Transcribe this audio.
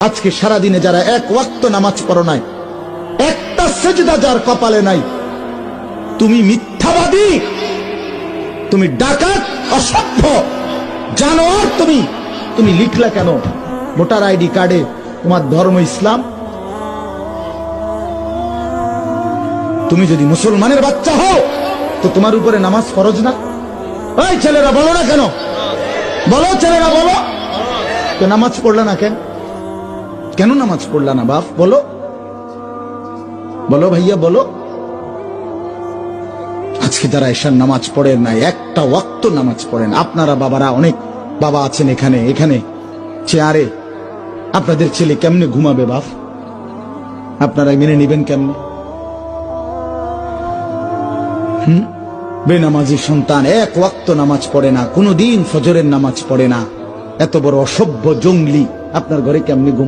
আজকে সারাদিনে যারা এক ওয়াক্ত নামাজ পড়ো নাই, একটা সেজদা যার কপালে নাই, তুমি মিথ্যাবাদী, তুমি ডাকাত, অসভ্য, জানোয়ার। তুমি লিখলা কেন ভোটার আইডি কার্ডে তোমার ধর্ম ইসলাম? তুমি যদি মুসলমানের বাচ্চা হও তো তোমার উপরে নামাজ ফরজ না? ওই ছেলেরা বলো না কেন? বলো ছেলেরা, বলো তো নামাজ পড়লা না কেন? কেন নামাজ পড়লা না বাপ? বলো বলো ভাইয়া, বলো। আজকে যারা এশার নামাজ পড়েন না, একটা ওয়াক্ত নামাজ পড়েন, আপনারা বাবারা অনেক বাবা আছেন এখানে চেয়ারে, আপনাদের ছেলে কেমনে ঘুমাবে বাপ? আপনারা মেনে নিবেন কেমনে? বেনামাজি সন্তান এক ওয়াক্ত নামাজ পড়ে না, কোনদিন ফজরের নামাজ পড়ে না, এত বড় অসভ্য জঙ্গলি আপনার ঘরে কেমনে ঘুমাবে?